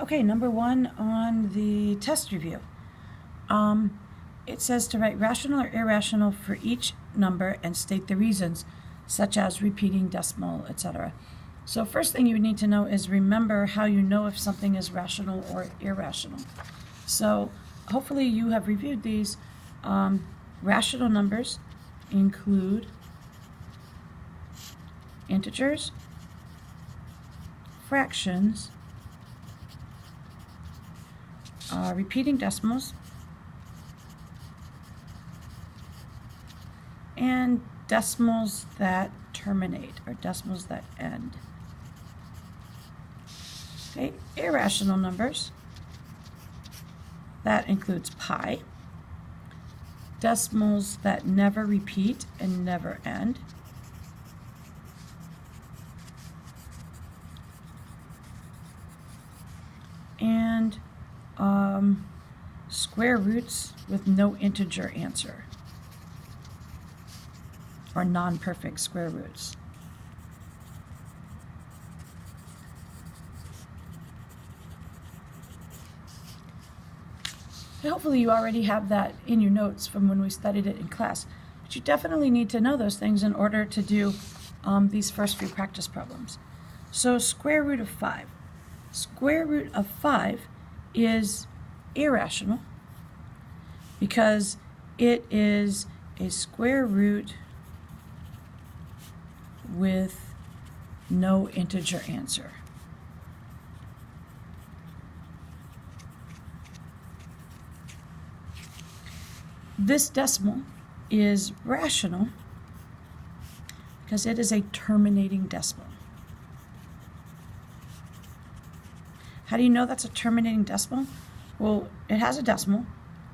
Okay, number 1 on the test review. It says to write rational or irrational for each number and state the reasons, such as repeating decimal, etc. So first thing you need to know is remember how you know if something is rational or irrational. So hopefully you have reviewed these. Rational numbers include integers, fractions, repeating decimals, and decimals that terminate, or decimals that end. Okay, irrational numbers, that includes pi, decimals that never repeat and never end, and square roots with no integer answer, or non-perfect square roots. Hopefully you already have that in your notes from when we studied it in class, but you definitely need to know those things in order to do these first few practice problems. So square root of 5. Square root of 5 is irrational because it is a square root with no integer answer. This decimal is rational because it is a terminating decimal. How do you know that's a terminating decimal? Well, it has a decimal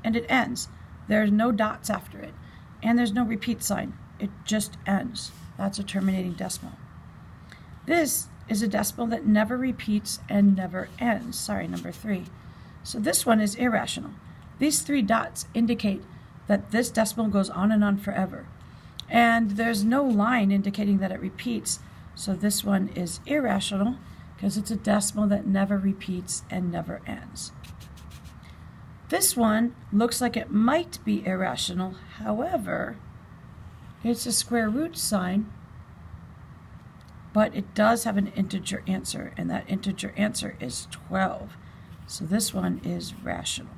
and it ends. There's no dots after it, and there's no repeat sign. It just ends. That's a terminating decimal. This is a decimal that never repeats and never ends. Sorry, number 3. So this one is irrational. These 3 dots indicate that this decimal goes on and on forever. And there's no line indicating that it repeats. So this one is irrational because it's a decimal that never repeats and never ends. This one looks like it might be irrational. However, it's a square root sign, but it does have an integer answer, and that integer answer is 12. So this one is rational.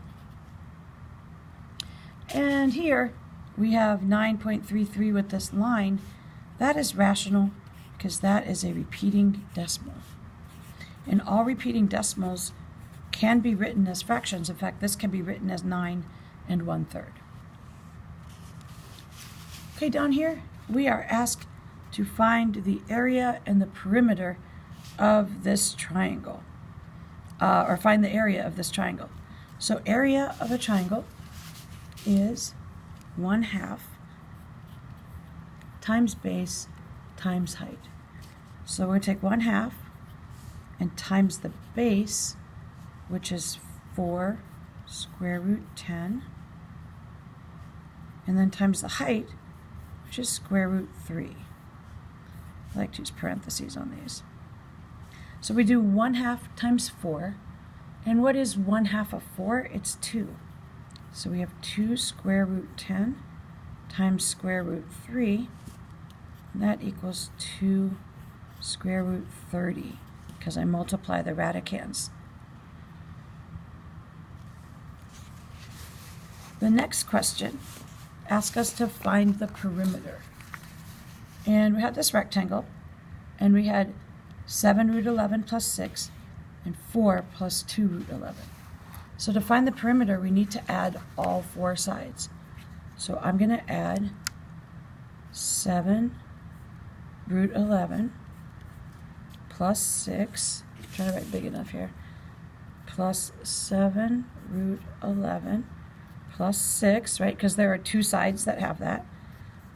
And here we have 9.33 with this line. That is rational because that is a repeating decimal. And all repeating decimals can be written as fractions. In fact, this can be written as 9 1/3. Okay, down here we are asked to find the area and the perimeter of this triangle, or find the area of this triangle. So area of a triangle is 1/2 times base times height. So we're going to take 1/2 and times the base, which is 4 square root 10, and then times the height, which is square root 3. I like to use parentheses on these. So we do 1/2 times 4, and what is 1/2 of 4? It's 2. So we have 2 square root 10 times square root 3, and that equals 2 square root 30, because I multiply the radicands. The next question asks us to find the perimeter. And we had this rectangle, and we had 7 root 11 plus 6, and 4 plus 2 root 11. So to find the perimeter, we need to add all 4 sides. So I'm going to add 7 root 11 plus 6, try to write big enough here, plus 7 root 11 plus 6, right, because there are 2 sides that have that,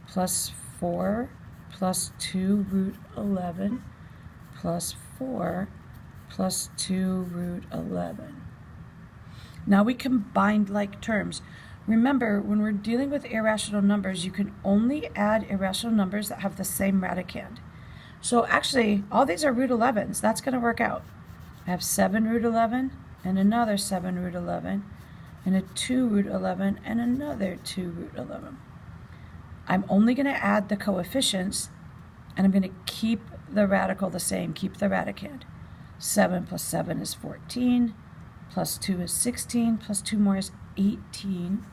plus 4 plus 2 root 11 plus 4 plus 2 root 11. Now we combined like terms. Remember, when we're dealing with irrational numbers, you can only add irrational numbers that have the same radicand. So actually, all these are root 11s. That's going to work out. I have 7 root 11 and another 7 root 11 and a 2 root 11 and another 2 root 11. I'm only going to add the coefficients, and I'm going to keep the radical the same, keep the radicand. 7 plus 7 is 14, plus 2 is 16, plus 2 more is 18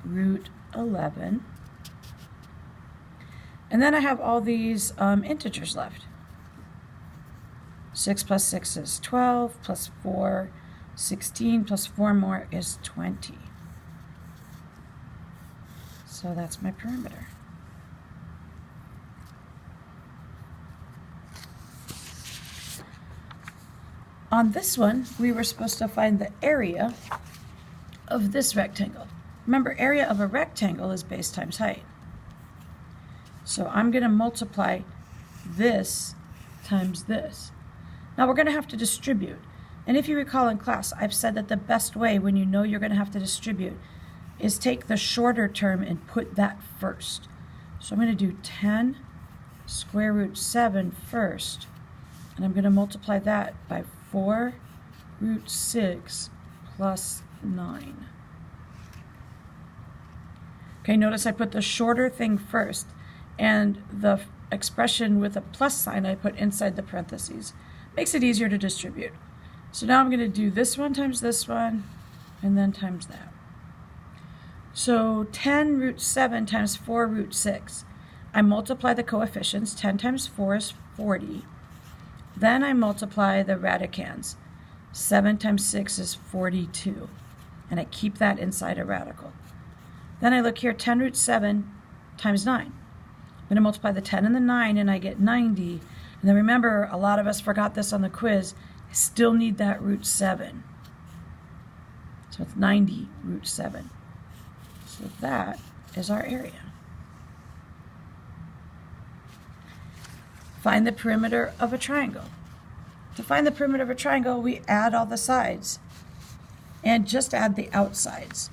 root 11. And then I have all these integers left. 6 plus 6 is 12, plus 4, 16, plus 4 more is 20. So that's my perimeter. On this one, we were supposed to find the area of this rectangle. Remember, area of a rectangle is base times height. So I'm going to multiply this times this. Now we're going to have to distribute. And if you recall in class, I've said that the best way when you know you're going to have to distribute is take the shorter term and put that first. So I'm going to do 10 square root 7 first. And I'm going to multiply that by 4 root 6 plus 9. Okay, notice I put the shorter thing first, and the expression with a plus sign I put inside the parentheses. Makes it easier to distribute. So now I'm going to do this one times this one, and then times that. So 10 root 7 times 4 root 6. I multiply the coefficients. 10 times 4 is 40. Then I multiply the radicands. 7 times 6 is 42. And I keep that inside a radical. Then I look here, 10 root 7 times 9. I'm going to multiply the 10 and the 9, and I get 90. And then remember, a lot of us forgot this on the quiz. I still need that root 7. So it's 90 root 7. So that is our area. Find the perimeter of a triangle. To find the perimeter of a triangle, we add all the sides and just add the outsides.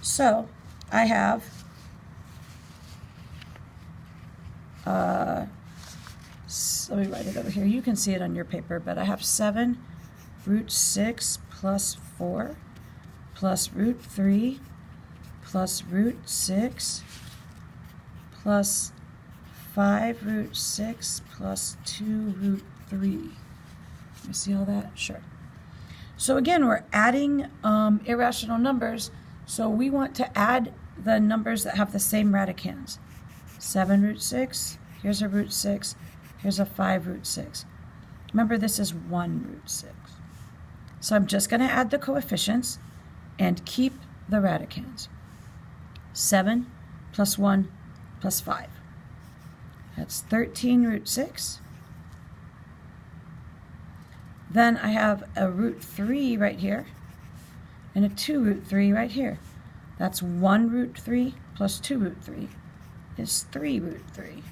So I have let me write it over here. You can see it on your paper, but I have 7 root 6 plus 4 plus root 3 plus root 6 plus 5 root 6 plus 2 root 3. You see all that? Sure. So again, we're adding irrational numbers, so we want to add the numbers that have the same radicands. 7 root 6, here's a root 6, here's a 5 root 6. Remember, this is 1 root 6. So I'm just going to add the coefficients and keep the radicands. 7 plus 1 plus 5. That's 13 root 6. Then I have a root 3 right here and a 2 root 3 right here. That's 1 root 3 plus 2 root 3 is 3 root 3.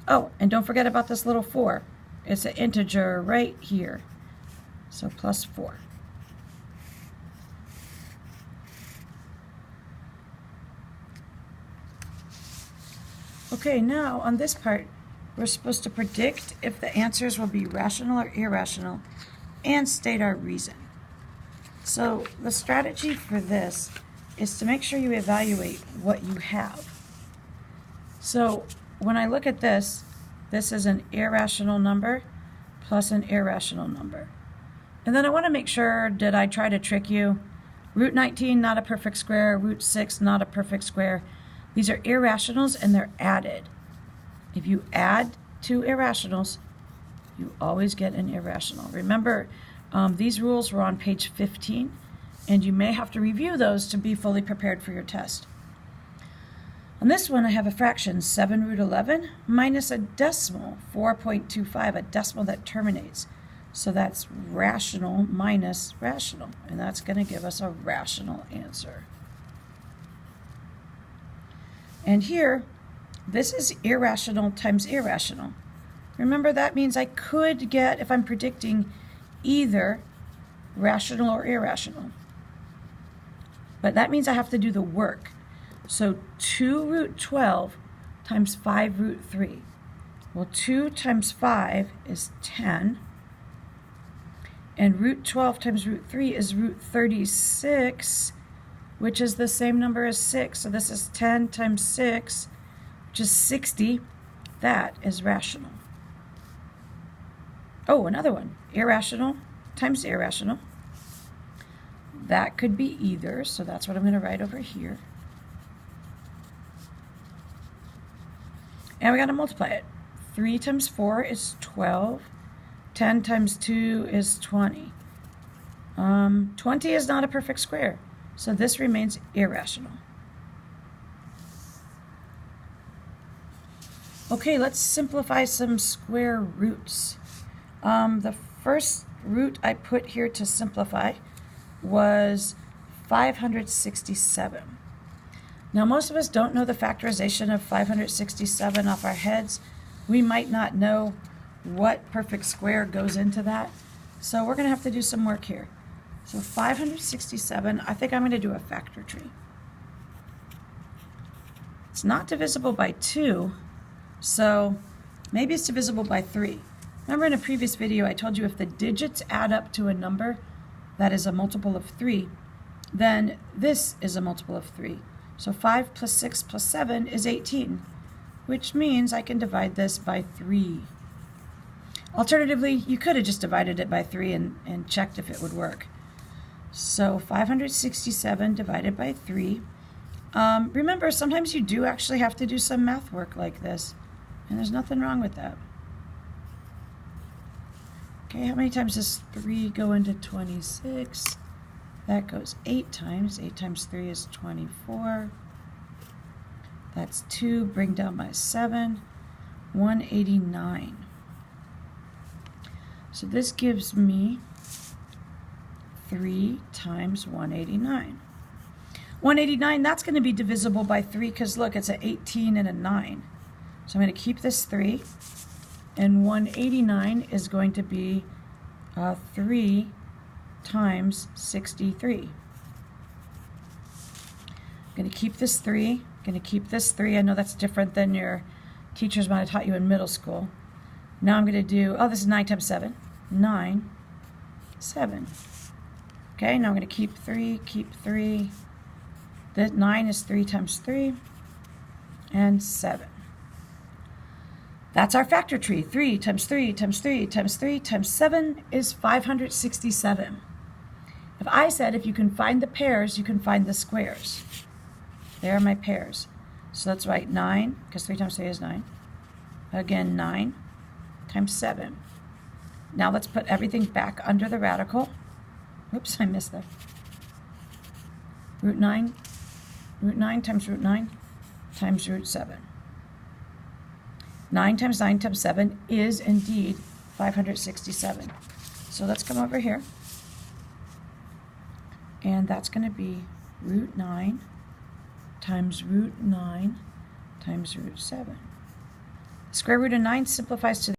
Oh, and don't forget about this little 4. It's an integer right here. So plus 4. Okay, now on this part, we're supposed to predict if the answers will be rational or irrational and state our reason. So the strategy for this is to make sure you evaluate what you have. So when I look at this, this is an irrational number plus an irrational number. And then I want to make sure, did I try to trick you? Root 19, not a perfect square. Root 6, not a perfect square. These are irrationals and they're added. If you add two irrationals, you always get an irrational. Remember, these rules were on page 15, and you may have to review those to be fully prepared for your test. On this one, I have a fraction, 7 root 11 minus a decimal, 4.25, a decimal that terminates. So that's rational minus rational, and that's going to give us a rational answer. And here, this is irrational times irrational. Remember, that means I could get, if I'm predicting, either rational or irrational. But that means I have to do the work. So 2 root 12 times 5 root 3. Well, 2 times 5 is 10. And root 12 times root 3 is root 36, which is the same number as 6. So this is 10 times 6, which is 60. That is rational. Oh, another one. Irrational times irrational. That could be either, so that's what I'm going to write over here. And we got to multiply it. 3 times 4 is 12. 10 times 2 is 20. 20 is not a perfect square, so this remains irrational. Okay, let's simplify some square roots. The first root I put here to simplify was 567. Now, most of us don't know the factorization of 567 off our heads. We might not know what perfect square goes into that. So we're going to have to do some work here. So 567, I think I'm going to do a factor tree. It's not divisible by 2, so maybe it's divisible by 3. Remember in a previous video I told you if the digits add up to a number that is a multiple of 3, then this is a multiple of 3. So 5 plus 6 plus 7 is 18, which means I can divide this by 3. Alternatively, you could have just divided it by 3 and checked if it would work. So 567 divided by 3. Remember, sometimes you do actually have to do some math work like this, and there's nothing wrong with that. Okay, how many times does 3 go into 26? That goes 8 times. 8 times 3 is 24. That's 2. Bring down my 7. 189. So this gives me 3 times 189. 189, that's going to be divisible by 3 because look, it's an 18 and a 9. So I'm going to keep this 3. And 189 is going to be 3 times 63. I'm going to keep this 3. I'm going to keep this 3. I know that's different than your teachers might have taught you in middle school. Now I'm going to do, oh, this is 9 times 7. 9, 7. Okay, now I'm going to keep 3, keep 3. The 9 is 3 times 3, and 7. That's our factor tree. 3 times 3 times 3 times 3 times 7 is 567. If I said if you can find the pairs, you can find the squares. There are my pairs. So let's write 9, because 3 times 3 is 9. Again, 9 times 7. Now let's put everything back under the radical. Oops, I missed that. Root 9 times root 9 times root 7. 9 times 9 times 7 is indeed 567. So let's come over here. And that's going to be root 9 times root 9 times root 7. Square root of 9 simplifies to